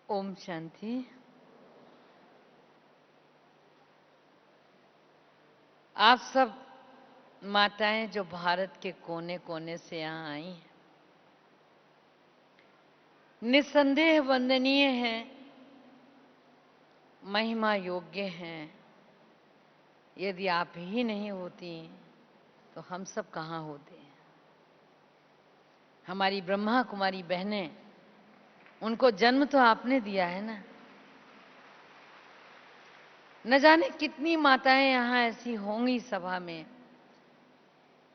ओम शांति। आप सब माताएं जो भारत के कोने कोने से यहाँ आई हैं, निस्संदेह वंदनीय हैं, महिमा योग्य हैं। यदि आप ही नहीं होती तो हम सब कहाँ होते? हमारी ब्रह्मा कुमारी बहनें, उनको जन्म तो आपने दिया है ना। न जाने कितनी माताएं यहाँ ऐसी होंगी सभा में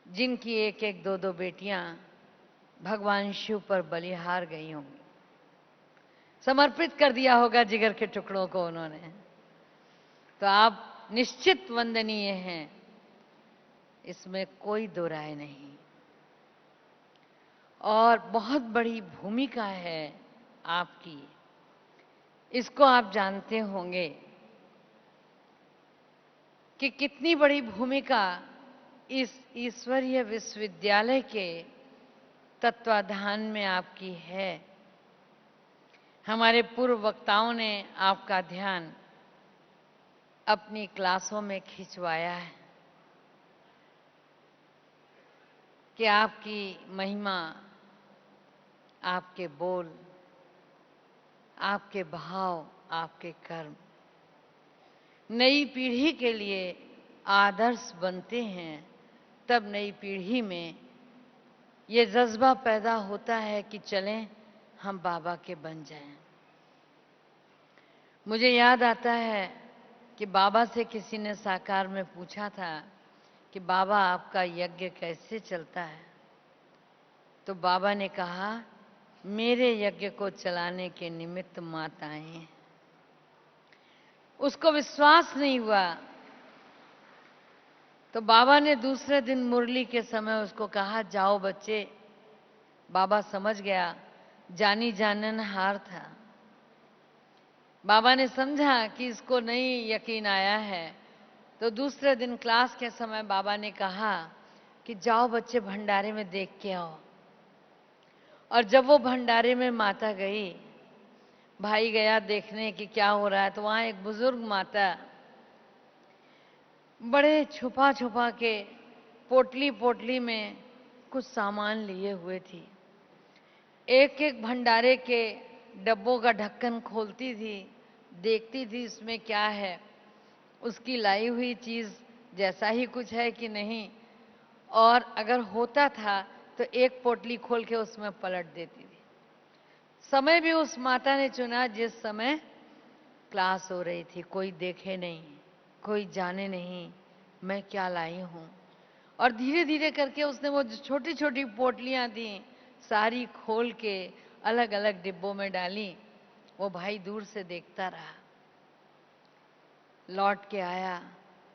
जिनकी एक एक दो दो बेटियां भगवान शिव पर बलिहार गई होंगी, समर्पित कर दिया होगा जिगर के टुकड़ों को उन्होंने। तो आप निश्चित वंदनीय हैं, इसमें कोई दो राय नहीं। और बहुत बड़ी भूमिका है आपकी, इसको आप जानते होंगे कि कितनी बड़ी भूमिका इस ईश्वरीय विश्वविद्यालय के तत्वाधान में आपकी है। हमारे पूर्व वक्ताओं ने आपका ध्यान अपनी क्लासों में खिंचवाया है कि आपकी महिमा, आपके बोल, आपके भाव, आपके कर्म नई पीढ़ी के लिए आदर्श बनते हैं। तब नई पीढ़ी में ये जज्बा पैदा होता है कि चलें हम बाबा के बन जाएं। मुझे याद आता है कि बाबा से किसी ने साकार में पूछा था कि बाबा आपका यज्ञ कैसे चलता है? तो बाबा ने कहा, मेरे यज्ञ को चलाने के निमित्त माताएं हैं। उसको विश्वास नहीं हुआ तो बाबा ने दूसरे दिन मुरली के समय उसको कहा, जाओ बच्चे। बाबा समझ गया, जानी जानन हार था। बाबा ने समझा कि इसको नहीं यकीन आया है, तो दूसरे दिन क्लास के समय बाबा ने कहा कि जाओ बच्चे भंडारे में देख के आओ। और जब वो भंडारे में माता गई, भाई गया देखने कि क्या हो रहा है, तो वहां एक बुजुर्ग माता बड़े छुपा छुपा के पोटली पोटली में कुछ सामान लिए हुए थी। एक एक भंडारे के डब्बों का ढक्कन खोलती थी, देखती थी इसमें क्या है, उसकी लाई हुई चीज जैसा ही कुछ है कि नहीं, और अगर होता था तो एक पोटली खोल के उसमें पलट देती थी। समय भी उस माता ने चुना जिस समय क्लास हो रही थी, कोई देखे नहीं, कोई जाने नहीं मैं क्या लाई हूं। और धीरे धीरे करके उसने वो जो छोटी छोटी पोटलियां थी सारी खोल के अलग अलग डिब्बों में डाली। वो भाई दूर से देखता रहा, लौट के आया,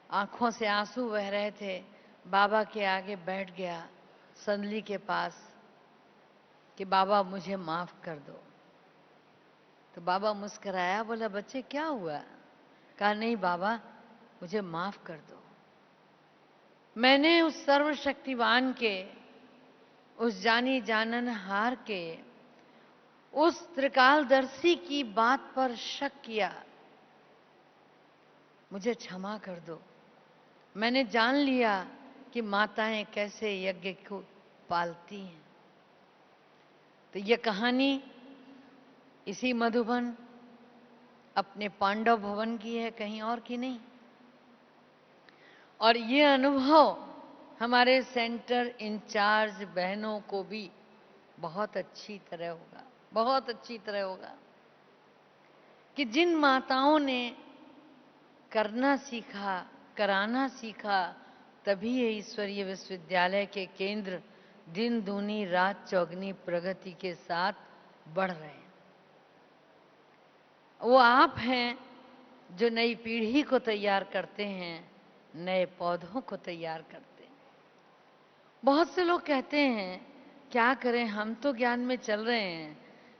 आंखों से आंसू बह रहे थे, बाबा के आगे बैठ गया संदली के पास कि बाबा मुझे माफ कर दो। तो बाबा मुस्कुराया, बोला बच्चे क्या हुआ? कहा नहीं बाबा, मुझे माफ कर दो। मैंने उस सर्वशक्तिवान के, उस जानी जानन हार के, उस त्रिकालदर्शी की बात पर शक किया, मुझे क्षमा कर दो। मैंने जान लिया कि माताएं कैसे यज्ञ को पालती हैं। तो यह कहानी इसी मधुबन अपने पांडव भवन की है, कहीं और की नहीं। और ये अनुभव हमारे सेंटर इंचार्ज बहनों को भी बहुत अच्छी तरह होगा, बहुत अच्छी तरह होगा कि जिन माताओं ने करना सीखा, कराना सीखा, तभी ये ईश्वरीय विश्वविद्यालय के केंद्र दिन दूनी रात चौगनी प्रगति के साथ बढ़ रहे हैं। वो आप हैं जो नई पीढ़ी को तैयार करते हैं, नए पौधों को तैयार करते हैं। बहुत से लोग कहते हैं क्या करें, हम तो ज्ञान में चल रहे हैं,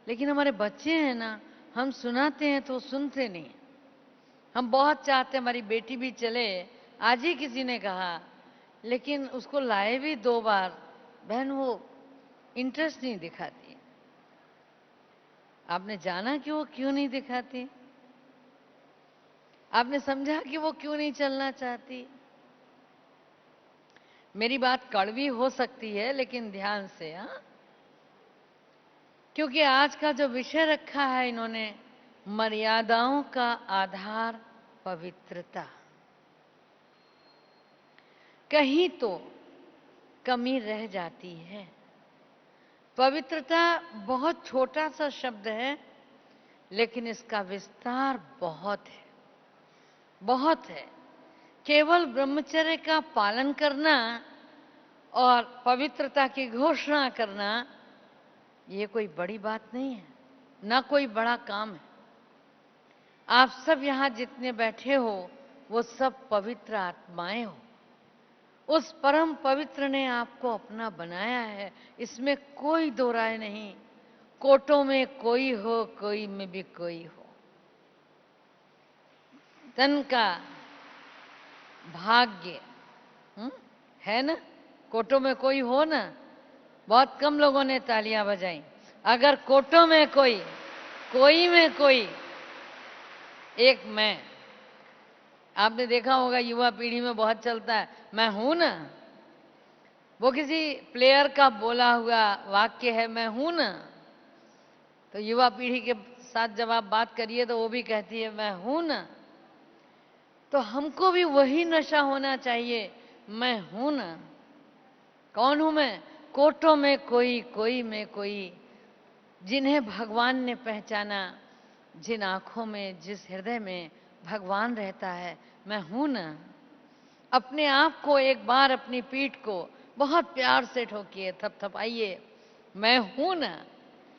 लेकिन हमारे बच्चे हैं ना, हम सुनाते हैं तो सुनते नहीं। हम बहुत चाहते हैं हमारी बेटी भी चले, आज ही किसी ने कहा, लेकिन उसको लाए भी 2 बार, बहन वो इंटरेस्ट नहीं दिखाती। आपने जाना कि वो क्यों नहीं दिखाती? आपने समझा कि वो क्यों नहीं चलना चाहती? मेरी बात कड़वी हो सकती है, लेकिन ध्यान से, हाँ, क्योंकि आज का जो विषय रखा है इन्होंने, मर्यादाओं का आधार पवित्रता। कहीं तो कमी रह जाती है। पवित्रता बहुत छोटा सा शब्द है, लेकिन इसका विस्तार बहुत है, बहुत है। केवल ब्रह्मचर्य का पालन करना और पवित्रता की घोषणा करना, ये कोई बड़ी बात नहीं है, ना कोई बड़ा काम है। आप सब यहां जितने बैठे हो, वो सब पवित्र आत्माएं हो। उस परम पवित्र ने आपको अपना बनाया है, इसमें कोई दो राय नहीं। कोटों में कोई हो, कोई में भी कोई हो। तन का भाग्य है ना, कोटों में कोई हो ना। बहुत कम लोगों ने तालियां बजाई। अगर कोटों में कोई में कोई, एक मैं। आपने देखा होगा युवा पीढ़ी में बहुत चलता है, मैं हूं ना। वो किसी प्लेयर का बोला हुआ वाक्य है, मैं हूं ना। तो युवा पीढ़ी के साथ जब आप बात करिए तो वो भी कहती है, मैं हूं ना। तो हमको भी वही नशा होना चाहिए, मैं हूं ना। कौन हूं मैं? कोटों में कोई, कोई में कोई। जिन्हें भगवान ने पहचाना, जिन आंखों में, जिस हृदय में भगवान रहता है, मैं हूं ना। अपने आप को एक बार, अपनी पीठ को बहुत प्यार से ठोकिए, थपथपाइए, मैं हूं ना।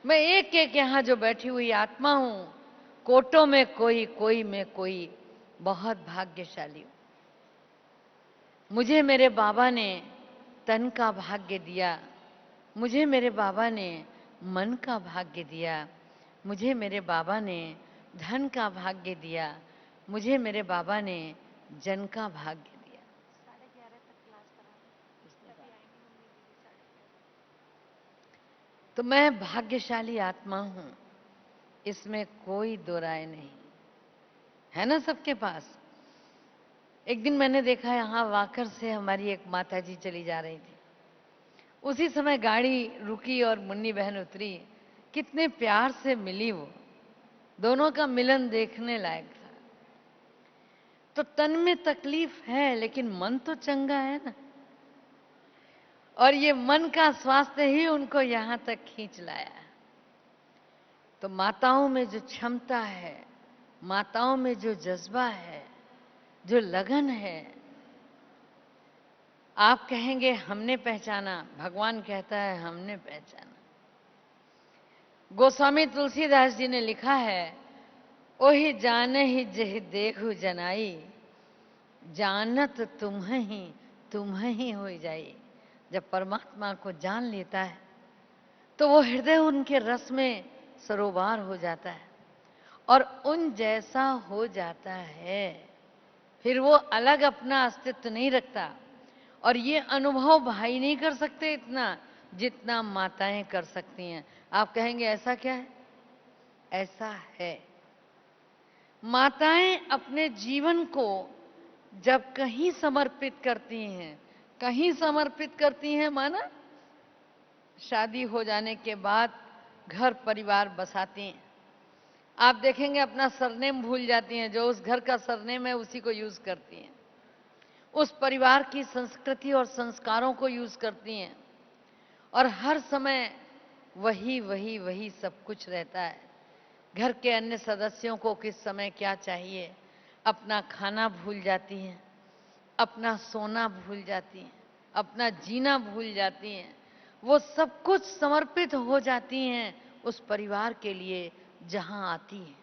मैं एक एक यहां जो बैठी हुई आत्मा हूं। कोटों में कोई, कोई में कोई। बहुत भाग्यशाली हूं। मुझे मेरे बाबा ने तन का भाग्य दिया, मुझे मेरे बाबा ने मन का भाग्य दिया, मुझे मेरे बाबा ने धन का भाग्य दिया, मुझे मेरे बाबा ने जन का भाग्य दिया। 11:30 तक क्लास करा, तो मैं भाग्यशाली आत्मा हूं, इसमें कोई दो राय नहीं है ना सबके पास। एक दिन मैंने देखा, यहां वाकर से हमारी एक माता जी चली जा रही थी। उसी समय गाड़ी रुकी और मुन्नी बहन उतरी। कितने प्यार से मिली वो, दोनों का मिलन देखने लायक था। तो तन में तकलीफ है, लेकिन मन तो चंगा है ना। और ये मन का स्वास्थ्य ही उनको यहां तक खींच लाया। तो माताओं में जो क्षमता है, माताओं में जो जज्बा है, जो लगन है, आप कहेंगे हमने पहचाना, भगवान कहता है हमने पहचाना। गोस्वामी तुलसीदास जी ने लिखा है, ओही जाने ही जह देखु जनाई, जानत तुम ही हो जाई। जब परमात्मा को जान लेता है तो वो हृदय उनके रस में सरोवर हो जाता है और उन जैसा हो जाता है। फिर वो अलग अपना अस्तित्व नहीं रखता। और ये अनुभव भाई नहीं कर सकते इतना जितना माताएं कर सकती हैं। आप कहेंगे ऐसा क्या है? ऐसा है। माताएं अपने जीवन को जब कहीं समर्पित करती हैं, कहीं समर्पित करती हैं, माना शादी हो जाने के बाद घर परिवार बसाती हैं। आप देखेंगे अपना सरनेम भूल जाती हैं, जो उस घर का सरनेम है उसी को यूज करती हैं। उस परिवार की संस्कृति और संस्कारों को यूज करती हैं और हर समय वही वही वही सब कुछ रहता है। घर के अन्य सदस्यों को किस समय क्या चाहिए, अपना खाना भूल जाती हैं, अपना सोना भूल जाती हैं, अपना जीना भूल जाती हैं। वो सब कुछ समर्पित हो जाती हैं उस परिवार के लिए जहां आती हैं।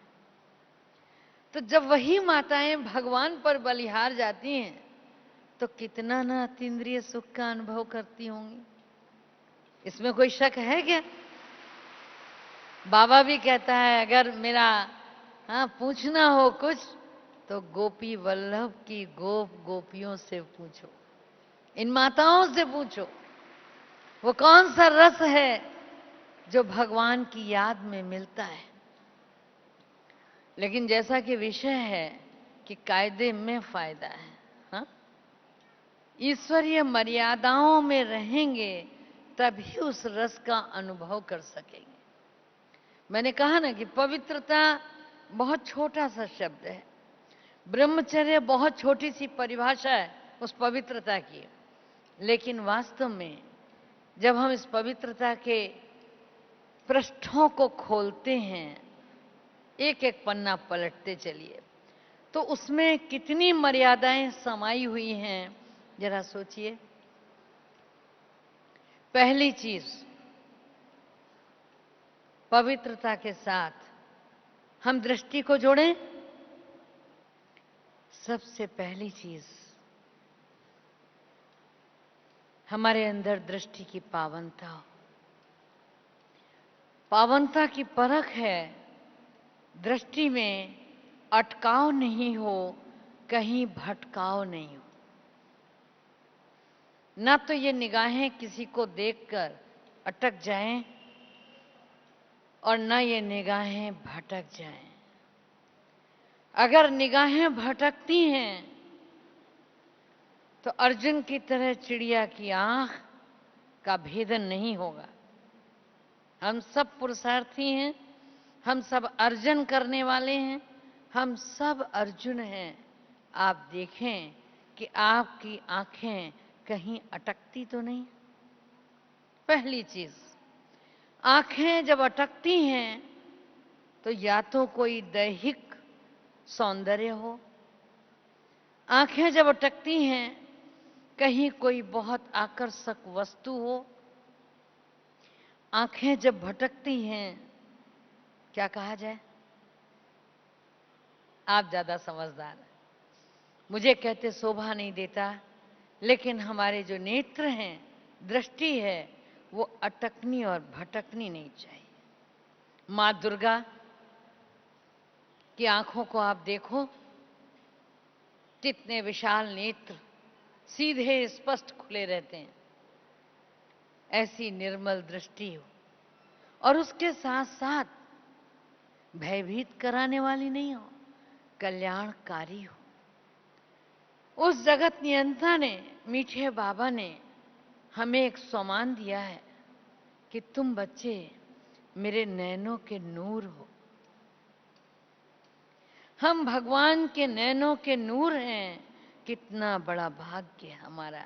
तो जब वही माताएं भगवान पर बलिहार जाती हैं तो कितना ना अतीन्द्रिय सुख का अनुभव करती होंगी। इसमें कोई शक है क्या? बाबा भी कहता है, अगर मेरा पूछना हो कुछ तो गोपी वल्लभ की गोपियों से पूछो, इन माताओं से पूछो, वो कौन सा रस है जो भगवान की याद में मिलता है। लेकिन जैसा कि विषय है कि कायदे में फायदा है, हाँ, ईश्वरीय मर्यादाओं में रहेंगे तभी उस रस का अनुभव कर सकेंगे। मैंने कहा ना कि पवित्रता बहुत छोटा सा शब्द है, ब्रह्मचर्य बहुत छोटी सी परिभाषा है उस पवित्रता की, लेकिन वास्तव में जब हम इस पवित्रता के पृष्ठों को खोलते हैं, एक एक पन्ना पलटते चलिए, तो उसमें कितनी मर्यादाएं समाई हुई हैं, जरा सोचिए। पहली चीज, पवित्रता के साथ हम दृष्टि को जोड़ें। सबसे पहली चीज, हमारे अंदर दृष्टि की पावनता हो। पावनता की परख है दृष्टि में अटकाव नहीं हो, कहीं भटकाव नहीं हो। ना तो ये निगाहें किसी को देखकर अटक जाएं और ना ये निगाहें भटक जाएं। अगर निगाहें भटकती हैं तो अर्जुन की तरह चिड़िया की आंख का भेदन नहीं होगा। हम सब पुरुषार्थी हैं, हम सब अर्जन करने वाले हैं, हम सब अर्जुन हैं। आप देखें कि आपकी आंखें कहीं अटकती तो नहीं। पहली चीज, आंखें जब अटकती हैं तो या तो कोई दैहिक सौंदर्य हो, आंखें जब अटकती हैं कहीं कोई बहुत आकर्षक वस्तु हो, आंखें जब भटकती हैं, क्या कहा जाए? आप ज्यादा समझदार हैं, मुझे कहते शोभा नहीं देता, लेकिन हमारे जो नेत्र हैं, दृष्टि है, वो अटकनी और भटकनी नहीं चाहिए। मां दुर्गा की आंखों को आप देखो, कितने विशाल नेत्र, सीधे स्पष्ट खुले रहते हैं। ऐसी निर्मल दृष्टि हो और उसके साथ साथ भयभीत कराने वाली नहीं हो, कल्याणकारी हो। उस जगत नियंता ने, मीठे बाबा ने हमें एक सम्मान दिया है कि तुम बच्चे मेरे नैनों के नूर हो। हम भगवान के नैनों के नूर हैं। कितना बड़ा भाग्य हमारा,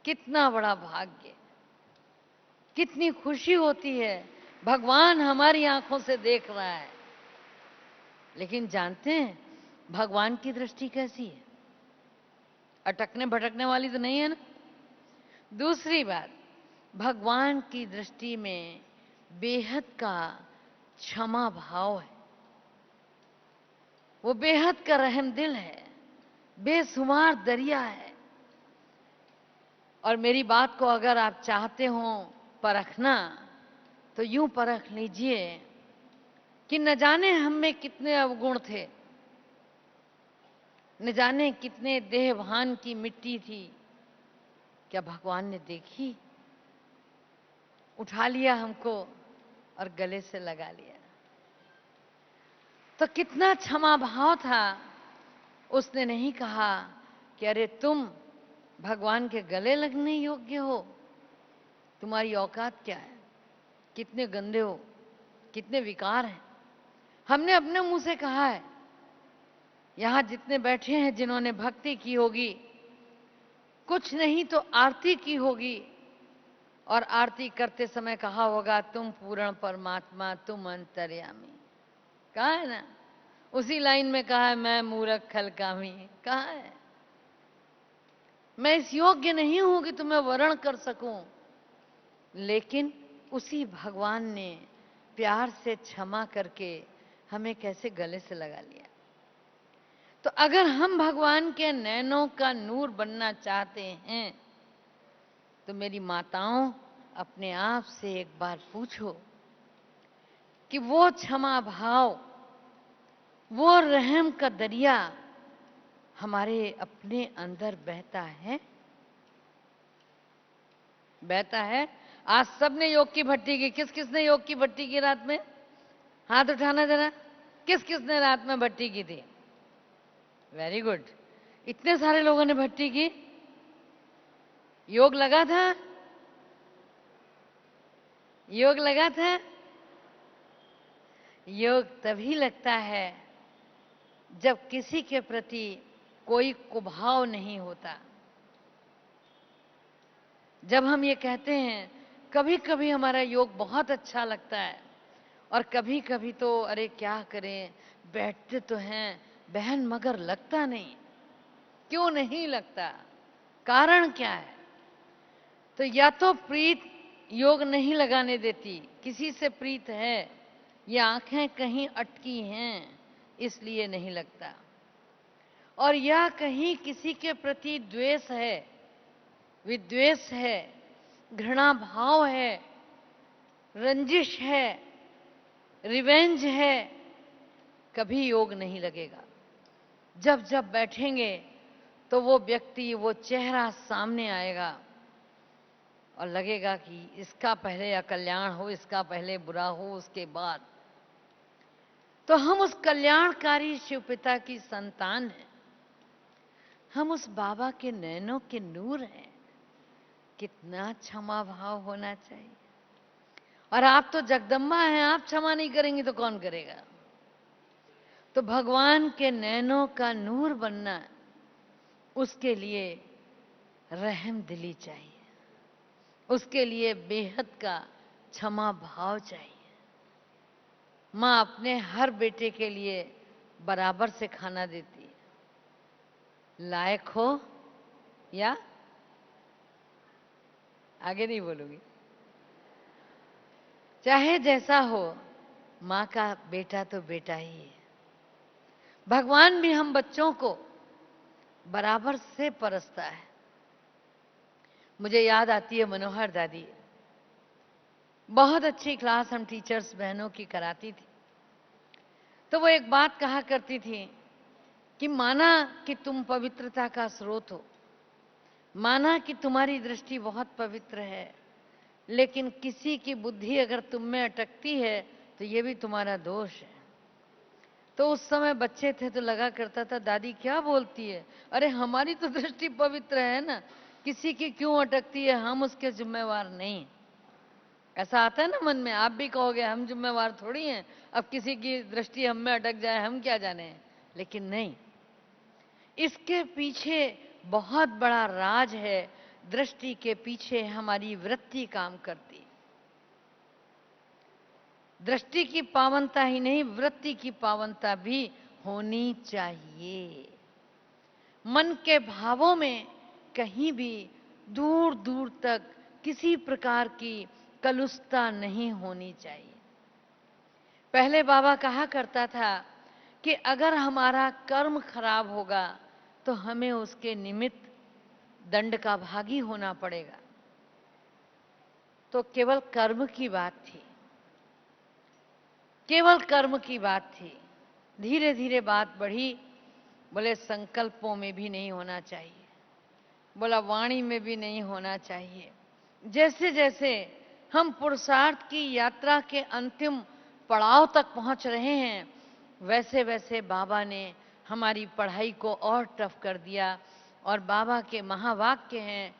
कितना बड़ा भाग्य, कितनी खुशी होती है। भगवान हमारी आंखों से देख रहा है। लेकिन जानते हैं भगवान की दृष्टि कैसी है? अटकने भटकने वाली तो नहीं है ना। दूसरी बात, भगवान की दृष्टि में बेहद का क्षमा भाव है। वो बेहद का रहम दिल है, बेशुमार दरिया है। और मेरी बात को अगर आप चाहते हो परखना, तो यूं परख लीजिए कि न जाने हम में कितने अवगुण थे, न जाने कितने देहभान की मिट्टी थी। क्या भगवान ने देखी? उठा लिया हमको और गले से लगा लिया। तो कितना क्षमा भाव था। उसने नहीं कहा कि अरे तुम भगवान के गले लगने योग्य हो, तुम्हारी औकात क्या है, कितने गंदे हो, कितने विकार हैं। हमने अपने मुंह से कहा है। यहां जितने बैठे हैं जिन्होंने भक्ति की होगी, कुछ नहीं तो आरती की होगी, और आरती करते समय कहा होगा तुम पूर्ण परमात्मा, तुम अंतर्यामी। कहा है ना? उसी लाइन में कहा है मैं मूर्ख खलकामी। कहा है मैं इस योग्य नहीं हूं कि तुम्हें वर्ण कर सकूं। लेकिन उसी भगवान ने प्यार से क्षमा करके हमें कैसे गले से लगा लिया। तो अगर हम भगवान के नैनों का नूर बनना चाहते हैं, तो मेरी माताओं अपने आप से एक बार पूछो कि वो क्षमा भाव, वो रहम का दरिया हमारे अपने अंदर बहता है? बहता है? आज सबने योग की भट्टी की। किस किसने योग की भट्टी की रात में? हाथ उठाना जरा। किस किसने रात में भट्टी की थी? Very good. इतने सारे लोगों ने भट्टी की। योग लगा था? योग लगा था? योग तभी लगता है जब किसी के प्रति कोई कुभाव नहीं होता। जब हम ये कहते हैं, कभी कभी हमारा योग बहुत अच्छा लगता है और कभी कभी तो अरे क्या करें, बैठते तो हैं बहन मगर लगता नहीं। क्यों नहीं लगता? कारण क्या है? तो या तो प्रीत योग नहीं लगाने देती, किसी से प्रीत है, या आंखें कहीं अटकी हैं इसलिए नहीं लगता, और या कहीं किसी के प्रति द्वेष है, विद्वेष है, घृणा भाव है, रंजिश है, रिवेंज है, कभी योग नहीं लगेगा। जब जब बैठेंगे तो वो व्यक्ति, वो चेहरा सामने आएगा और लगेगा कि इसका पहले अकल्याण हो, इसका पहले बुरा हो, उसके बाद। तो हम उस कल्याणकारी शिवपिता की संतान हैं, हम उस बाबा के नैनों के नूर हैं। कितना क्षमा भाव होना चाहिए। और आप तो जगदम्बा हैं, आप क्षमा नहीं करेंगी तो कौन करेगा? तो भगवान के नैनों का नूर बनना, उसके लिए रहम दिली चाहिए, उसके लिए बेहद का क्षमा भाव चाहिए। माँ अपने हर बेटे के लिए बराबर से खाना देती है, लायक हो या आगे नहीं बोलूंगी, चाहे जैसा हो, माँ का बेटा तो बेटा ही है। भगवान भी हम बच्चों को बराबर से परसता है। मुझे याद आती है मनोहर दादी, बहुत अच्छी क्लास हम टीचर्स बहनों की कराती थी। तो वो एक बात कहा करती थी कि माना कि तुम पवित्रता का स्रोत हो, माना कि तुम्हारी दृष्टि बहुत पवित्र है, लेकिन किसी की बुद्धि अगर तुम में अटकती है तो ये भी तुम्हारा दोष है। तो उस समय बच्चे थे तो लगा करता था दादी क्या बोलती है, अरे हमारी तो दृष्टि पवित्र है ना, किसी की क्यों अटकती है, हम उसके जिम्मेवार नहीं। ऐसा आता है ना मन में, आप भी कहोगे हम जिम्मेवार थोड़ी हैं, अब किसी की दृष्टि हम में अटक जाए हम क्या जाने। लेकिन नहीं, इसके पीछे बहुत बड़ा राज है। दृष्टि के पीछे हमारी वृत्ति काम करती। दृष्टि की पावनता ही नहीं, वृत्ति की पावनता भी होनी चाहिए। मन के भावों में कहीं भी दूर दूर तक किसी प्रकार की कलुषता नहीं होनी चाहिए। पहले बाबा कहा करता था कि अगर हमारा कर्म खराब होगा तो हमें उसके निमित्त दंड का भागी होना पड़ेगा। तो केवल कर्म की बात थी, केवल कर्म की बात थी। धीरे धीरे बात बढ़ी, बोले संकल्पों में भी नहीं होना चाहिए, बोला वाणी में भी नहीं होना चाहिए। जैसे जैसे हम पुरुषार्थ की यात्रा के अंतिम पड़ाव तक पहुंच रहे हैं, वैसे वैसे बाबा ने हमारी पढ़ाई को और टफ कर दिया। और बाबा के महावाक्य हैं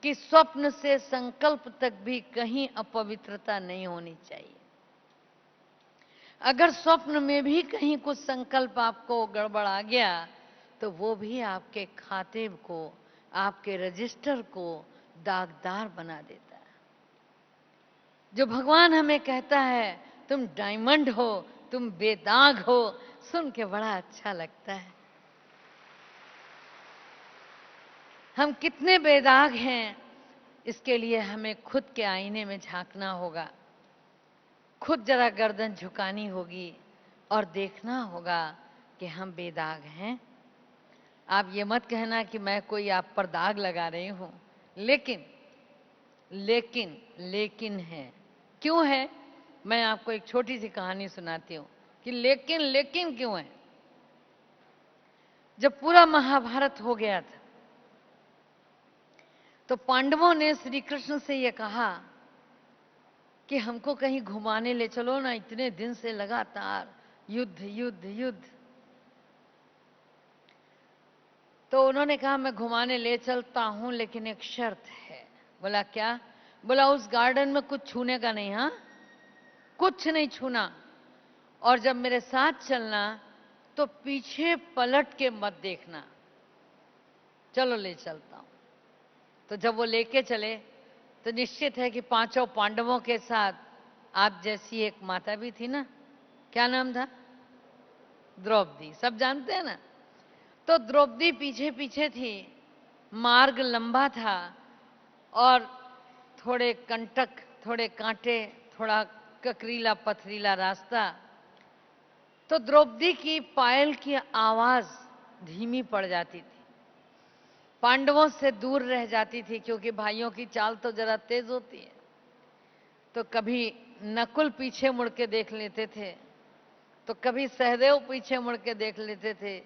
कि स्वप्न से संकल्प तक भी कहीं अपवित्रता नहीं होनी चाहिए। अगर स्वप्न में भी कहीं कुछ संकल्प आपको गड़बड़ आ गया तो वो भी आपके खाते को, आपके रजिस्टर को दागदार बना देता है। जो भगवान हमें कहता है तुम डायमंड हो, तुम बेदाग हो, सुन के बड़ा अच्छा लगता है। हम कितने बेदाग हैं, इसके लिए हमें खुद के आईने में झांकना होगा, खुद जरा गर्दन झुकानी होगी और देखना होगा कि हम बेदाग हैं। आप ये मत कहना कि मैं कोई आप पर दाग लगा रही हूं, लेकिन लेकिन लेकिन है। क्यों है? मैं आपको एक छोटी सी कहानी सुनाती हूं कि लेकिन लेकिन क्यों है। जब पूरा महाभारत हो गया था तो पांडवों ने श्री कृष्ण से यह कहा कि हमको कहीं घुमाने ले चलो ना, इतने दिन से लगातार युद्ध युद्ध युद्ध। तो उन्होंने कहा मैं घुमाने ले चलता हूं, लेकिन एक शर्त है। बोला क्या? बोला उस गार्डन में कुछ छूने का नहीं, हाँ, कुछ नहीं छूना, और जब मेरे साथ चलना तो पीछे पलट के मत देखना। चलो ले चलता हूं। तो जब वो लेके चले तो निश्चित है कि पांचों पांडवों के साथ आप जैसी एक माता भी थी ना, क्या नाम था? द्रौपदी, सब जानते हैं ना। तो द्रौपदी पीछे पीछे थी, मार्ग लंबा था और थोड़े कंटक, थोड़े कांटे, थोड़ा ककरीला पथरीला रास्ता। तो द्रौपदी की पायल की आवाज धीमी पड़ जाती थी, पांडवों से दूर रह जाती थी, क्योंकि भाइयों की चाल तो जरा तेज होती है। तो कभी नकुल पीछे मुड़ के देख लेते थे, तो कभी सहदेव पीछे मुड़ के देख लेते थे।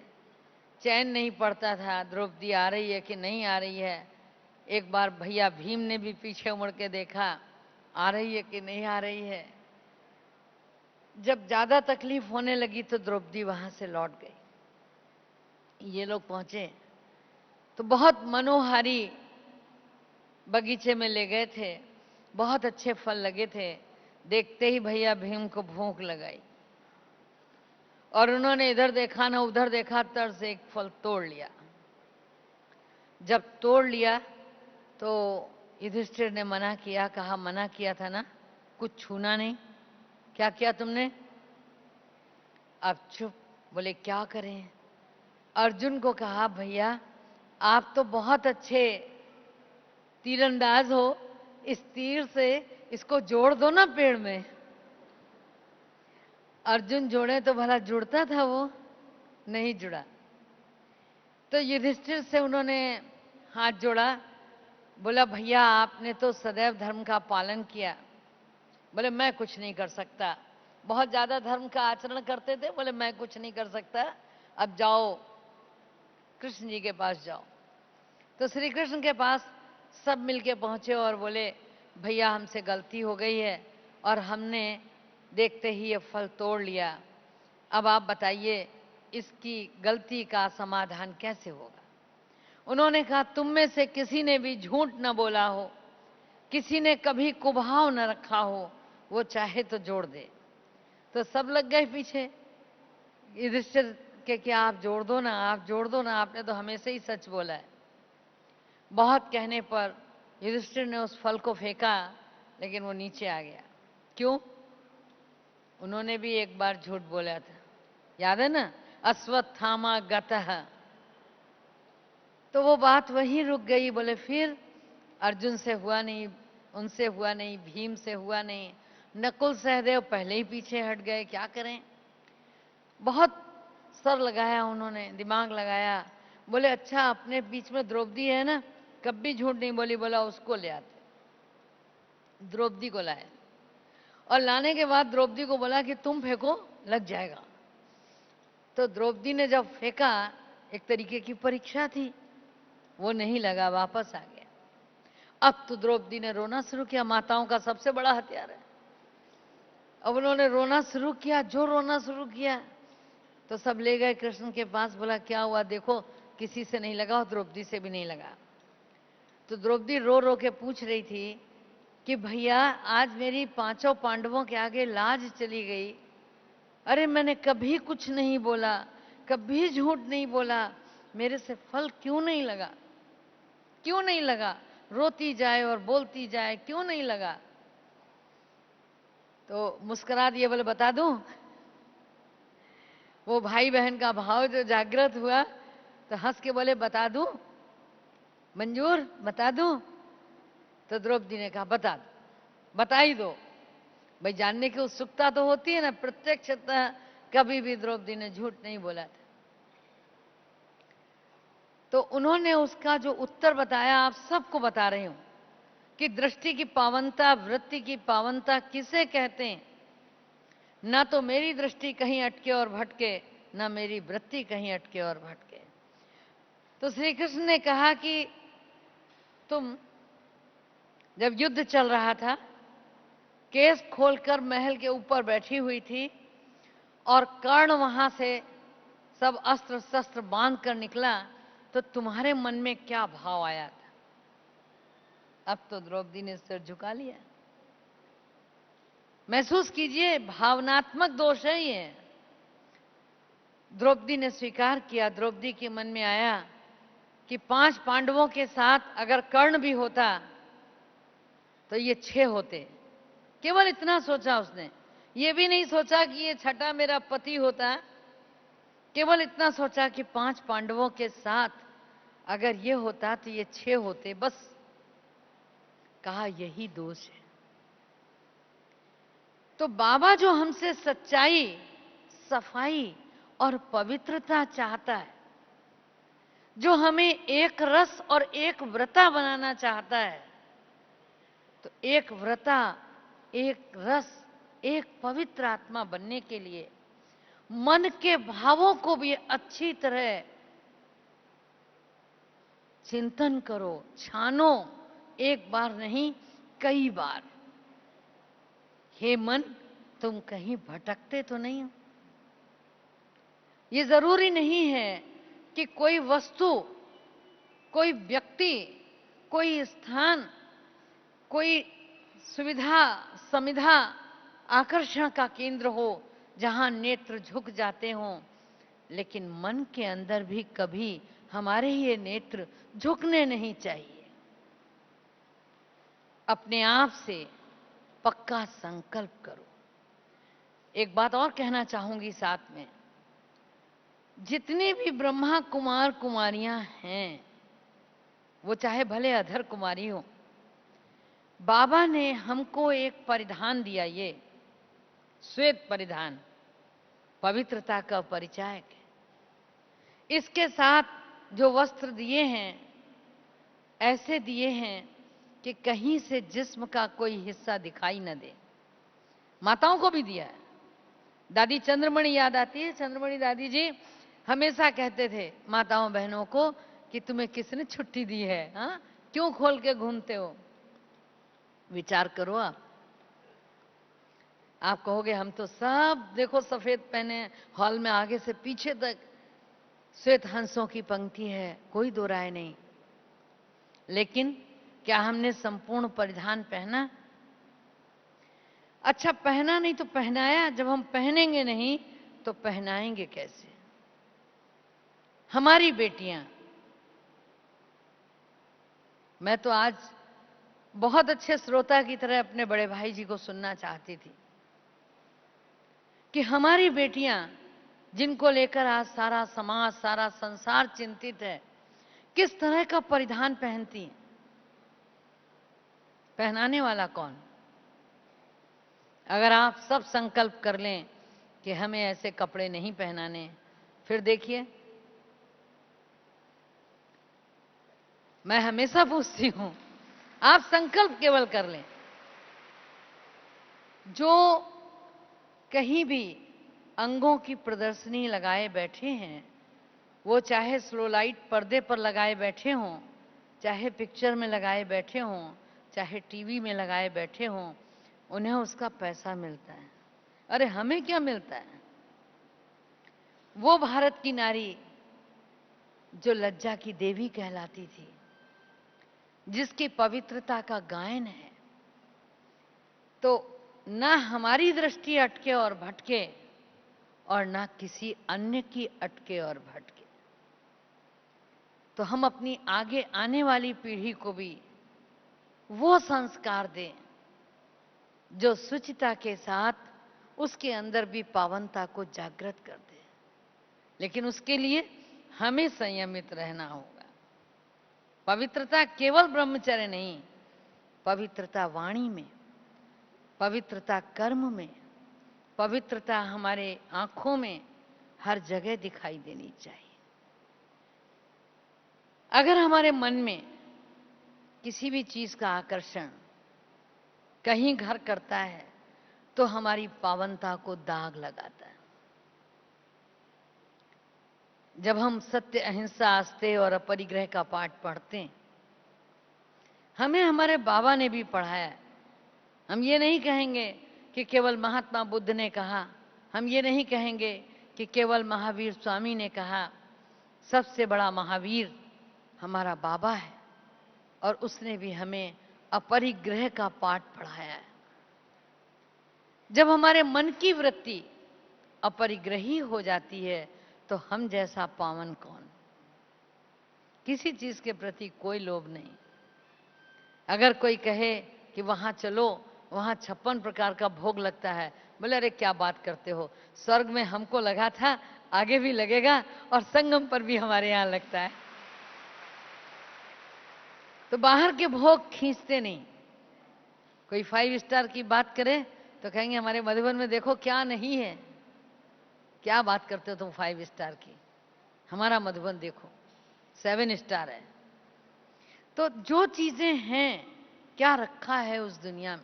चैन नहीं पड़ता था, द्रौपदी आ रही है कि नहीं आ रही है। एक बार भैया भीम ने भी पीछे मुड़ के देखा, आ रही है कि नहीं आ रही है। जब ज्यादा तकलीफ होने लगी तो द्रौपदी वहां से लौट गई। ये लोग पहुंचे तो बहुत मनोहारी बगीचे में ले गए थे, बहुत अच्छे फल लगे थे। देखते ही भैया भीम को भूख लगाई और उन्होंने इधर देखा ना उधर देखा, तर से एक फल तोड़ लिया। जब तोड़ लिया तो युधिष्ठिर ने मना किया, कहा मना किया था ना, कुछ छूना नहीं, क्या किया तुमने? अब चुप। बोले क्या करें? अर्जुन को कहा भैया आप तो बहुत अच्छे तीरंदाज हो, इस तीर से इसको जोड़ दो ना पेड़ में। अर्जुन जोड़े तो भला जुड़ता था, वो नहीं जुड़ा। तो युधिष्ठिर से उन्होंने हाथ जोड़ा, बोला भैया आपने तो सदैव धर्म का पालन किया। बोले मैं कुछ नहीं कर सकता, बहुत ज्यादा धर्म का आचरण करते थे। बोले मैं कुछ नहीं कर सकता, अब जाओ कृष्ण जी के पास जाओ। तो श्री कृष्ण के पास सब मिलके पहुंचे और बोले भैया हमसे गलती हो गई है और हमने देखते ही ये फल तोड़ लिया, अब आप बताइए इसकी गलती का समाधान कैसे होगा। उन्होंने कहा तुम में से किसी ने भी झूठ न बोला हो, किसी ने कभी कुभाव न रखा हो, वो चाहे तो जोड़ दे। तो सब लग गए पीछे युधिष्ठिर के कि आप जोड़ दो ना, आप जोड़ दो ना, आपने तो हमेशा ही सच बोला है। बहुत कहने पर युधिष्ठिर ने उस फल को फेंका, लेकिन वो नीचे आ गया। क्यों? उन्होंने भी एक बार झूठ बोला था, याद है ना, अश्वत्थामा गतः। तो वो बात वहीं रुक गई। बोले फिर अर्जुन से हुआ नहीं, उनसे हुआ नहीं, भीम से हुआ नहीं, नकुल सहदेव पहले ही पीछे हट गए, क्या करें। बहुत सर लगाया उन्होंने, दिमाग लगाया। बोले अच्छा अपने बीच में द्रौपदी है ना, कभी झूठ नहीं बोली। बोला उसको ले आते। द्रौपदी को लाए और लाने के बाद द्रौपदी को बोला कि तुम फेंको, लग जाएगा। तो द्रौपदी ने जब फेंका, एक तरीके की परीक्षा थी, वो नहीं लगा, वापस आ गया। अब तो द्रौपदी ने रोना शुरू किया, माताओं का सबसे बड़ा हथियार है। अब उन्होंने रोना शुरू किया, जो रोना शुरू किया तो सब ले गए कृष्ण के पास। बोला क्या हुआ, देखो किसी से नहीं लगा और द्रौपदी से भी नहीं लगा। तो द्रौपदी रो रो के पूछ रही थी कि भैया आज मेरी पांचों पांडवों के आगे लाज चली गई। अरे मैंने कभी कुछ नहीं बोला, कभी झूठ नहीं बोला, मेरे से फल क्यों नहीं लगा, क्यों नहीं लगा? रोती जाए और बोलती जाए, क्यों नहीं लगा? तो मुस्कुरा दिए, बोले बता दूं। वो भाई बहन का भाव जो जागृत हुआ तो हंस के बोले बता दूं, मंजूर बता दूं? तो द्रौपदी ने कहा बता दो, बता ही दो। भाई जानने की उत्सुकता तो होती है ना, प्रत्यक्षतः कभी भी द्रौपदी ने झूठ नहीं बोला था। तो उन्होंने उसका जो उत्तर बताया आप सबको बता रही हूं कि दृष्टि की पावनता, वृत्ति की पावनता किसे कहते हैं। ना तो मेरी दृष्टि कहीं अटके और भटके, ना मेरी वृत्ति कहीं अटके और भटके। तो श्री कृष्ण ने कहा कि तुम जब युद्ध चल रहा था, केस खोलकर महल के ऊपर बैठी हुई थी और कर्ण वहां से सब अस्त्र शस्त्र बांध कर निकला, तो तुम्हारे मन में क्या भाव आया था? अब तो द्रौपदी ने सिर झुका लिया। महसूस कीजिए, भावनात्मक दोष है ये। द्रौपदी ने स्वीकार किया। द्रौपदी के मन में आया कि 5 पांडवों के साथ अगर कर्ण भी होता तो ये 6 होते। केवल इतना सोचा उसने, ये भी नहीं सोचा कि ये छठा मेरा पति होता। केवल इतना सोचा कि 5 पांडवों के साथ अगर ये होता तो ये 6 होते। बस कहा यही दोष है। तो बाबा जो हमसे सच्चाई, सफाई और पवित्रता चाहता है, जो हमें एक रस और एक व्रता बनाना चाहता है, तो एक व्रता, एक रस, एक पवित्र आत्मा बनने के लिए मन के भावों को भी अच्छी तरह चिंतन करो, छानो। एक बार नहीं, कई बार। हे मन, तुम कहीं भटकते तो नहीं हो? ये जरूरी नहीं है कि कोई वस्तु, कोई व्यक्ति, कोई स्थान, कोई सुविधा, समिधा आकर्षण का केंद्र हो जहां नेत्र झुक जाते हों, लेकिन मन के अंदर भी कभी हमारे ये नेत्र झुकने नहीं चाहिए। अपने आप से पक्का संकल्प करो। एक बात और कहना चाहूंगी साथ में, जितने भी ब्रह्मा कुमार कुमारियां हैं, वो चाहे भले अधर कुमारी हो, बाबा ने हमको एक परिधान दिया, ये श्वेत परिधान, पवित्रता का परिचायक है। इसके साथ जो वस्त्र दिए हैं, ऐसे दिए हैं कि कहीं से जिस्म का कोई हिस्सा दिखाई न दे। माताओं को भी दिया है। दादी चंद्रमणि याद आती है। चंद्रमणि दादी जी हमेशा कहते थे माताओं बहनों को कि तुम्हें किसने छुट्टी दी है, हाँ, क्यों खोल के घूमते हो? विचार करो आप कहोगे हम तो सब देखो सफेद पहने, हॉल में आगे से पीछे तक श्वेत हंसों की पंक्ति है, कोई दो राय नहीं। लेकिन क्या हमने संपूर्ण परिधान पहना? अच्छा, पहना नहीं तो पहनाया। जब हम पहनेंगे नहीं तो पहनाएंगे कैसे? हमारी बेटियां, मैं तो आज बहुत अच्छे श्रोता की तरह अपने बड़े भाई जी को सुनना चाहती थी कि हमारी बेटियां, जिनको लेकर आज सारा समाज, सारा संसार चिंतित है, किस तरह का परिधान पहनती हैं। पहनाने वाला कौन? अगर आप सब संकल्प कर लें कि हमें ऐसे कपड़े नहीं पहनाने, फिर देखिए, मैं हमेशा पूछती हूं, आप संकल्प केवल कर लें। जो कहीं भी अंगों की प्रदर्शनी लगाए बैठे हैं, वो चाहे स्लो लाइट पर्दे पर लगाए बैठे हों, चाहे पिक्चर में लगाए बैठे हों, चाहे टीवी में लगाए बैठे हों, उन्हें उसका पैसा मिलता है। अरे हमें क्या मिलता है? वो भारत की नारी जो लज्जा की देवी कहलाती थी, जिसकी पवित्रता का गायन है, तो ना हमारी दृष्टि अटके और भटके और ना किसी अन्य की अटके और भटके, तो हम अपनी आगे आने वाली पीढ़ी को भी वो संस्कार दें जो शुचिता के साथ उसके अंदर भी पावनता को जागृत कर दे। लेकिन उसके लिए हमें संयमित रहना होगा। पवित्रता केवल ब्रह्मचर्य नहीं, पवित्रता वाणी में, पवित्रता कर्म में, पवित्रता हमारे आंखों में, हर जगह दिखाई देनी चाहिए। अगर हमारे मन में किसी भी चीज का आकर्षण कहीं घर करता है तो हमारी पावनता को दाग लगाता है। जब हम सत्य, अहिंसा, आस्ते और अपरिग्रह का पाठ पढ़ते हैं, हमें हमारे बाबा ने भी पढ़ाया है। हम ये नहीं कहेंगे कि केवल महात्मा बुद्ध ने कहा, हम ये नहीं कहेंगे कि केवल महावीर स्वामी ने कहा, सबसे बड़ा महावीर हमारा बाबा है और उसने भी हमें अपरिग्रह का पाठ पढ़ाया है। जब हमारे मन की वृत्ति अपरिग्रही हो जाती है तो हम जैसा पावन कौन। किसी चीज के प्रति कोई लोभ नहीं। अगर कोई कहे कि वहां चलो, वहां 56 प्रकार का भोग लगता है, बोले अरे क्या बात करते हो, स्वर्ग में हमको लगा था, आगे भी लगेगा और संगम पर भी हमारे यहां लगता है। तो बाहर के भोग खींचते नहीं। कोई 5 स्टार की बात करे तो कहेंगे हमारे मधुबन में देखो क्या नहीं है। क्या बात करते हो तुम 5 स्टार की, हमारा मधुबन देखो 7 स्टार है। तो जो चीजें हैं, क्या रखा है उस दुनिया में।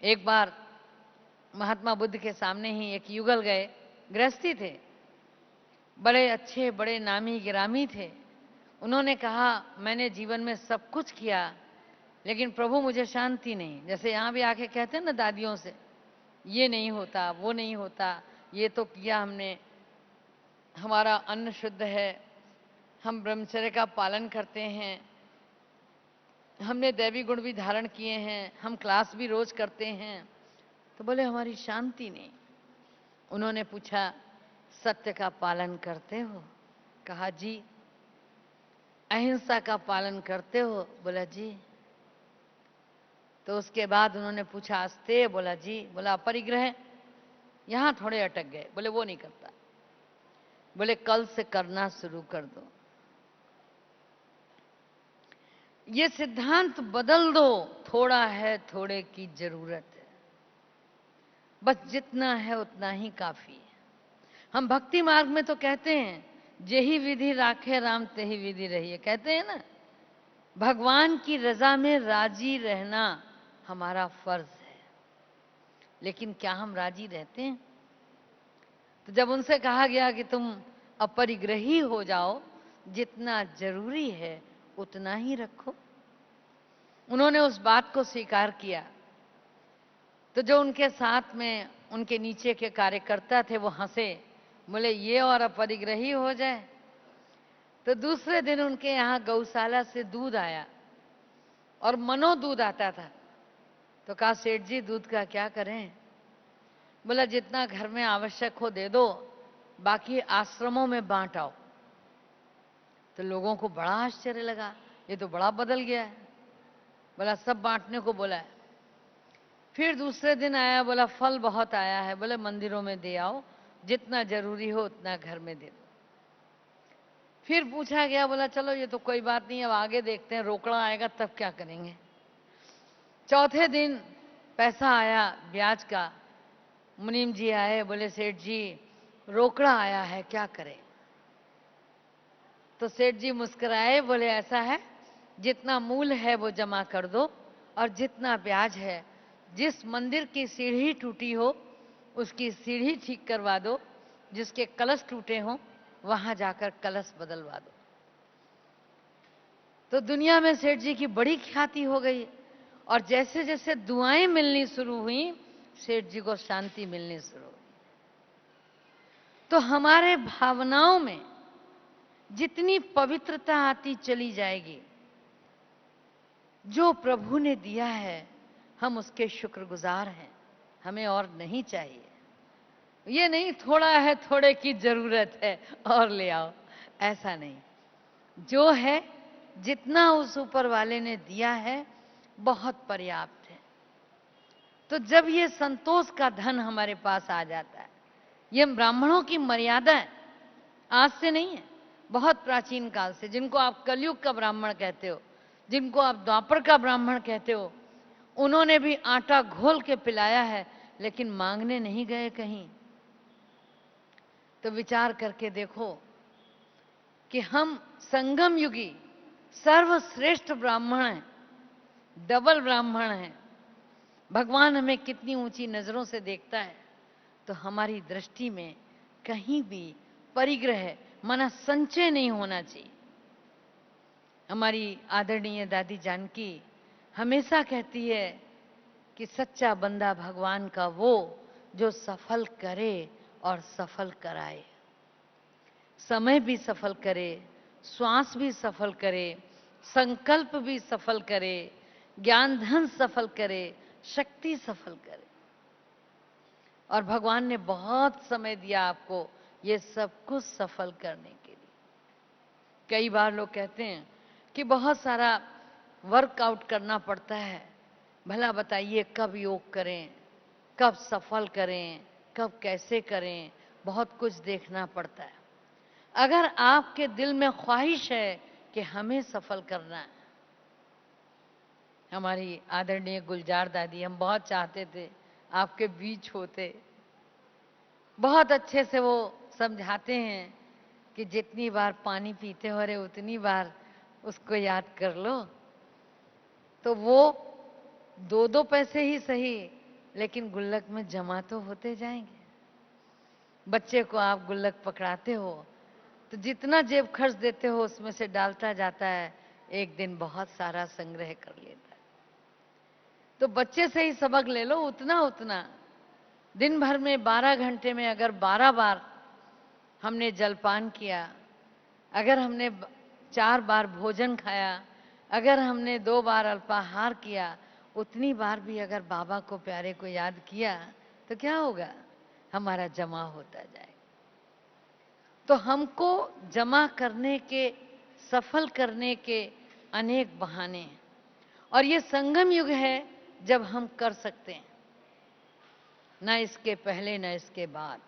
एक बार महात्मा बुद्ध के सामने ही एक युगल गए, गृहस्थी थे, बड़े अच्छे बड़े नामी गिरामी थे। उन्होंने कहा मैंने जीवन में सब कुछ किया लेकिन प्रभु मुझे शांति नहीं। जैसे यहां भी आके कहते हैं ना दादियों से, ये नहीं होता वो नहीं होता, ये तो किया हमने, हमारा अन्न शुद्ध है, हम ब्रह्मचर्य का पालन करते हैं, हमने दैवी गुण भी धारण किए हैं, हम क्लास भी रोज करते हैं, तो बोले हमारी शांति नहीं। उन्होंने पूछा सत्य का पालन करते हो? कहा जी। अहिंसा का पालन करते हो? बोला जी। तो उसके बाद उन्होंने पूछा अस्ते? बोला जी। बोला अपरिग्रह? यहां थोड़े अटक गए, बोले वो नहीं करता। बोले कल से करना शुरू कर दो, ये सिद्धांत बदल दो, थोड़ा है थोड़े की जरूरत है, बस जितना है उतना ही काफी है। हम भक्ति मार्ग में तो कहते हैं जेही विधि राखे राम तेही विधि रहिए, कहते हैं ना, भगवान की रजा में राजी रहना हमारा फर्ज है। लेकिन क्या हम राजी रहते हैं? तो जब उनसे कहा गया कि तुम अपरिग्रही हो जाओ, जितना जरूरी है उतना ही रखो, उन्होंने उस बात को स्वीकार किया। तो जो उनके साथ में उनके नीचे के कार्यकर्ता थे वो हंसे, बोले ये और अपरिग्रही हो जाए। तो दूसरे दिन उनके यहाँ गौशाला से दूध आया और मनो दूध आता था। तो कहा सेठ जी दूध का क्या करें? बोला जितना घर में आवश्यक हो दे दो, बाकी आश्रमों में बांट आओ। तो लोगों को बड़ा आश्चर्य लगा, ये तो बड़ा बदल गया है। बोला सब बांटने को बोला है। फिर दूसरे दिन आया, बोला फल बहुत आया है, बोले मंदिरों में दे आओ, जितना जरूरी हो उतना घर में दे दो। फिर पूछा गया, बोला चलो ये तो कोई बात नहीं, अब आगे देखते हैं, रोकड़ा आएगा तब क्या करेंगे। चौथे दिन पैसा आया ब्याज का, मुनीम जी आए, बोले सेठ जी रोकड़ा आया है क्या करें? तो सेठ जी मुस्कुराए, बोले ऐसा है जितना मूल है वो जमा कर दो और जितना ब्याज है, जिस मंदिर की सीढ़ी टूटी हो उसकी सीढ़ी ठीक करवा दो, जिसके कलश टूटे हों वहां जाकर कलश बदलवा दो। तो दुनिया में सेठ जी की बड़ी ख्याति हो गई और जैसे जैसे दुआएं मिलनी शुरू हुई, सेठ जी को शांति मिलनी शुरू हुई। तो हमारे भावनाओं में जितनी पवित्रता आती चली जाएगी, जो प्रभु ने दिया है हम उसके शुक्रगुजार हैं, हमें और नहीं चाहिए। ये नहीं थोड़ा है थोड़े की जरूरत है और ले आओ, ऐसा नहीं। जो है जितना उस ऊपर वाले ने दिया है बहुत पर्याप्त है। तो जब ये संतोष का धन हमारे पास आ जाता है, ये ब्राह्मणों की मर्यादा है, आज से नहीं है, बहुत प्राचीन काल से। जिनको आप कलयुग का ब्राह्मण कहते हो, जिनको आप द्वापर का ब्राह्मण कहते हो, उन्होंने भी आटा घोल के पिलाया है, लेकिन मांगने नहीं गए कहीं। तो विचार करके देखो कि हम संगम युगी सर्वश्रेष्ठ ब्राह्मण हैं, डबल ब्राह्मण हैं। भगवान हमें कितनी ऊंची नजरों से देखता है। तो हमारी दृष्टि में कहीं भी परिग्रह माना संचय नहीं होना चाहिए। हमारी आदरणीय दादी जानकी हमेशा कहती है कि सच्चा बंदा भगवान का वो जो सफल करे और सफल कराए। समय भी सफल करे, श्वास भी सफल करे, संकल्प भी सफल करे, ज्ञान धन सफल करे, शक्ति सफल करे। और भगवान ने बहुत समय दिया आपको ये सब कुछ सफल करने के लिए। कई बार लोग कहते हैं कि बहुत सारा वर्कआउट करना पड़ता है। भला बताइए कब योग करें, कब सफल करें, कब कैसे करें, बहुत कुछ देखना पड़ता है। अगर आपके दिल में ख्वाहिश है कि हमें सफल करना है, हमारी आदरणीय गुलजार दादी, हम बहुत चाहते थे आपके बीच होते। बहुत अच्छे से वो समझाते हैं कि जितनी बार पानी पीते हो रहे उतनी बार उसको याद कर लो। तो वो 2-2 पैसे ही सही, लेकिन गुल्लक में जमा तो होते जाएंगे। बच्चे को आप गुल्लक पकड़ाते हो तो जितना जेब खर्च देते हो उसमें से डालता जाता है, एक दिन बहुत सारा संग्रह कर लेता है। तो बच्चे से ही सबक ले लो, उतना उतना। दिन भर में 12 घंटे में अगर 12 बार हमने जलपान किया, अगर हमने 4 बार भोजन खाया, अगर हमने 2 बार अल्पाहार किया, उतनी बार भी अगर बाबा को, प्यारे को याद किया तो क्या होगा? हमारा जमा होता जाएगा। तो हमको जमा करने के, सफल करने के अनेक बहाने हैं। और ये संगम युग है जब हम कर सकते हैं, ना इसके पहले ना इसके बाद।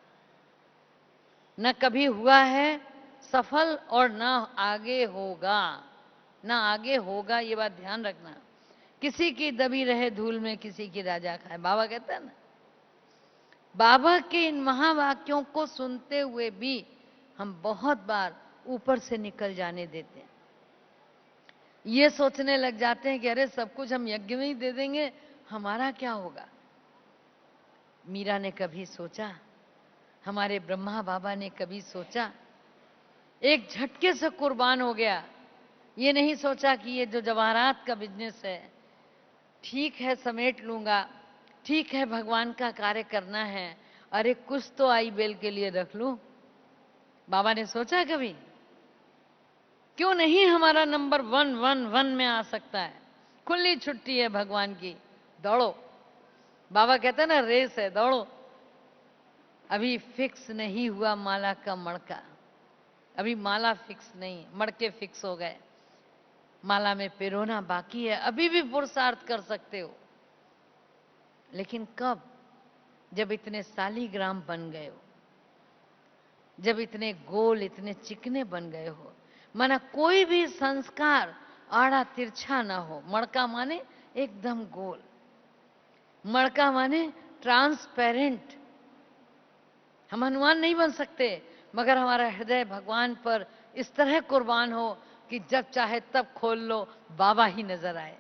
न कभी हुआ है सफल और ना आगे होगा, ना आगे होगा, ये बात ध्यान रखना। किसी की दबी रहे धूल में, किसी की राजा खाए, बाबा कहता है ना। बाबा के इन महावाक्यों को सुनते हुए भी हम बहुत बार ऊपर से निकल जाने देते हैं। ये सोचने लग जाते हैं कि अरे सब कुछ हम यज्ञ में ही दे देंगे, हमारा क्या होगा। मीरा ने कभी सोचा, हमारे ब्रह्मा बाबा ने कभी सोचा? एक झटके से कुर्बान हो गया। ये नहीं सोचा कि ये जो जवाहरात का बिजनेस है, ठीक है समेट लूंगा, ठीक है भगवान का कार्य करना है, अरे कुछ तो आई बेल के लिए रख लूं। बाबा ने सोचा कभी? क्यों नहीं हमारा नंबर 111 में आ सकता है? खुली छुट्टी है भगवान की, दौड़ो। बाबा कहते हैं ना, रेस है, दौड़ो। अभी फिक्स नहीं हुआ माला का मड़का, अभी माला फिक्स नहीं, मड़के फिक्स हो गए, माला में पिरोना बाकी है। अभी भी पुरुषार्थ कर सकते हो, लेकिन कब? जब इतने सालीग्राम बन गए हो, जब इतने गोल, इतने चिकने बन गए हो, माना कोई भी संस्कार आड़ा तिरछा ना हो। मड़का माने एकदम गोल, मड़का माने ट्रांसपेरेंट। हम हनुमान नहीं बन सकते, मगर हमारा हृदय भगवान पर इस तरह कुर्बान हो कि जब चाहे तब खोल लो, बाबा ही नजर आए।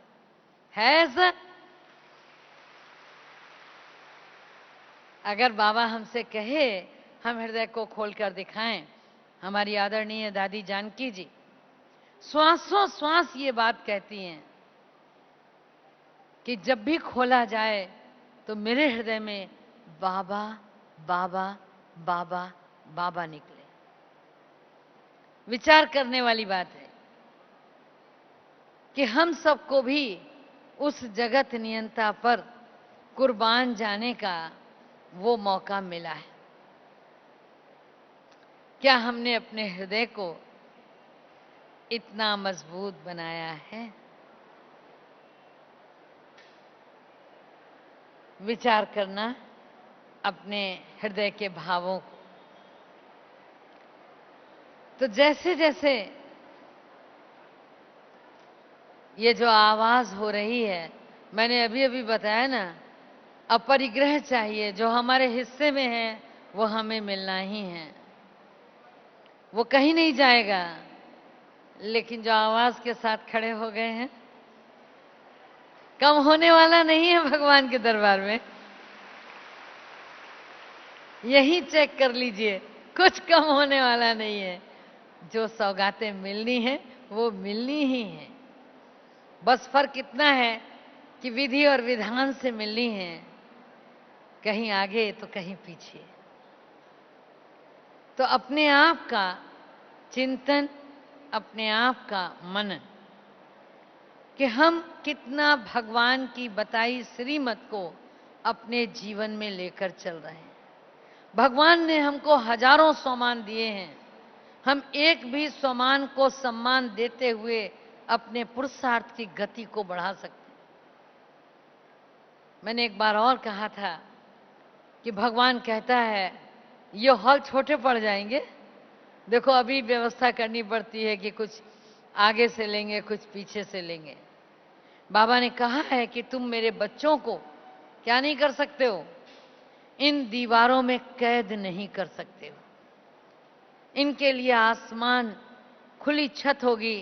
है ऐसा? अगर बाबा हमसे कहे, हम हृदय को खोलकर दिखाएं। हमारी आदरणीय दादी जानकी जी श्वासों श्वास ये बात कहती हैं कि जब भी खोला जाए तो मेरे हृदय में बाबा बाबा बाबा बाबा निकले। विचार करने वाली बात है कि हम सबको भी उस जगत नियंता पर कुर्बान जाने का वो मौका मिला है। क्या हमने अपने हृदय को इतना मजबूत बनाया है? विचार करना अपने हृदय के भावों को। तो जैसे जैसे ये जो आवाज हो रही है, मैंने अभी अभी बताया ना, अपरिग्रह चाहिए। जो हमारे हिस्से में है वो हमें मिलना ही है, वो कहीं नहीं जाएगा। लेकिन जो आवाज के साथ खड़े हो गए हैं, कम होने वाला नहीं है भगवान के दरबार में। यही चेक कर लीजिए, कुछ कम होने वाला नहीं है। जो सौगातें मिलनी है वो मिलनी ही है। बस फर्क इतना है कि विधि और विधान से मिलनी है, कहीं आगे तो कहीं पीछे। तो अपने आप का चिंतन, अपने आप का मनन, कि हम कितना भगवान की बताई श्रीमत को अपने जीवन में लेकर चल रहे हैं। भगवान ने हमको हजारों सम्मान दिए हैं, हम एक भी सम्मान को सम्मान देते हुए अपने पुरुषार्थ की गति को बढ़ा सकते हैं। मैंने एक बार और कहा था कि भगवान कहता है ये हॉल छोटे पड़ जाएंगे, देखो अभी व्यवस्था करनी पड़ती है कि कुछ आगे से लेंगे, कुछ पीछे से लेंगे। बाबा ने कहा है कि तुम मेरे बच्चों को क्या नहीं कर सकते हो, इन दीवारों में कैद नहीं कर सकते हो। इनके लिए आसमान, खुली छत होगी,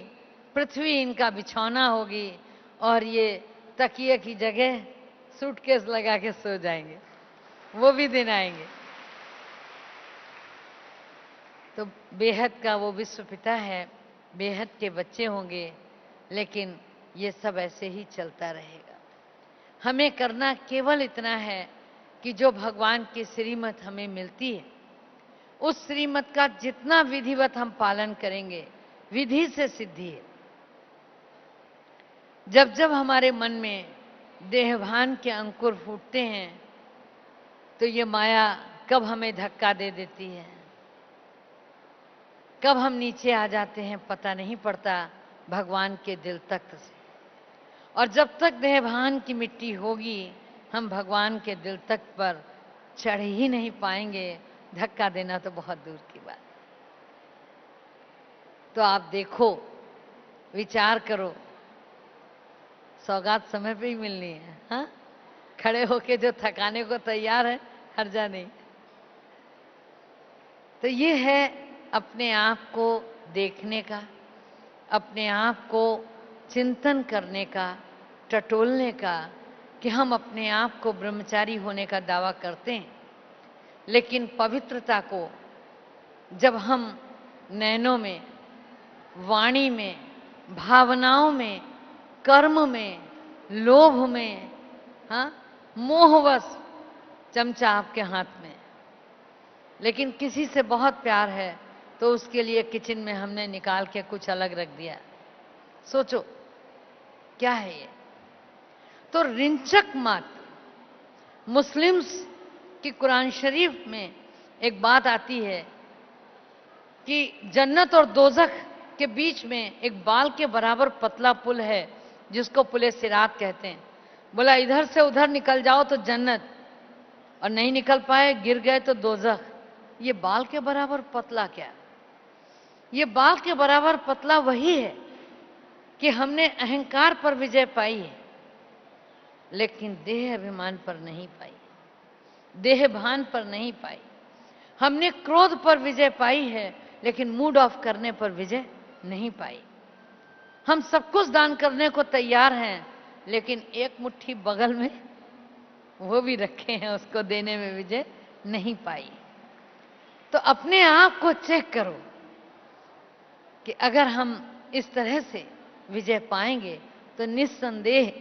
पृथ्वी इनका बिछौना होगी, और ये तकिए की जगह सूटकेस लगा के सो जाएंगे। वो भी दिन आएंगे। तो बेहद का वो विश्व पिता है, बेहद के बच्चे होंगे, लेकिन ये सब ऐसे ही चलता रहेगा। हमें करना केवल इतना है कि जो भगवान की श्रीमत हमें मिलती है, उस श्रीमत का जितना विधिवत हम पालन करेंगे, विधि से सिद्धि है। जब जब हमारे मन में देहभान के अंकुर फूटते हैं, तो ये माया कब हमें धक्का दे देती है, कब हम नीचे आ जाते हैं पता नहीं पड़ता भगवान के दिल तख्त से। और जब तक देहभान की मिट्टी होगी, हम भगवान के दिल तख्त पर चढ़ ही नहीं पाएंगे। धक्का देना तो बहुत दूर की बात। तो आप देखो, विचार करो, सौगात समय पे ही मिलनी है। हाँ, खड़े होके जो थकाने को तैयार है, हर्जा नहीं। तो ये है अपने आप को देखने का, अपने आप को चिंतन करने का, टटोलने का, कि हम अपने आप को ब्रह्मचारी होने का दावा करते हैं, लेकिन पवित्रता को जब हम नैनों में, वाणी में, भावनाओं में, कर्म में, लोभ में, हाँ, मोहवश चमचा आपके हाथ में, लेकिन किसी से बहुत प्यार है तो उसके लिए किचन में हमने निकाल के कुछ अलग रख दिया। सोचो क्या है ये? तो रिंचक मात्र मुस्लिम्स की कुरान शरीफ में एक बात आती है कि जन्नत और दोजख के बीच में एक बाल के बराबर पतला पुल है, जिसको पुले सिरात कहते हैं। बोला इधर से उधर निकल जाओ तो जन्नत, और नहीं निकल पाए, गिर गए तो दोजख। ये बाल के बराबर पतला क्या? ये बाल के बराबर पतला वही है कि हमने अहंकार पर विजय पाई है, लेकिन देह अभिमान पर नहीं पाई, देह भान पर नहीं पाई। हमने क्रोध पर विजय पाई है, लेकिन मूड ऑफ करने पर विजय नहीं पाई। हम सब कुछ दान करने को तैयार हैं, लेकिन एक मुट्ठी बगल में वो भी रखे हैं, उसको देने में विजय नहीं पाई। तो अपने आप को चेक करो कि अगर हम इस तरह से विजय पाएंगे तो निस्संदेह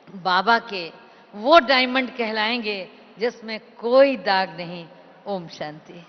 बाबा के वो डायमंड कहलाएंगे जिसमें कोई दाग नहीं। ओम शांति।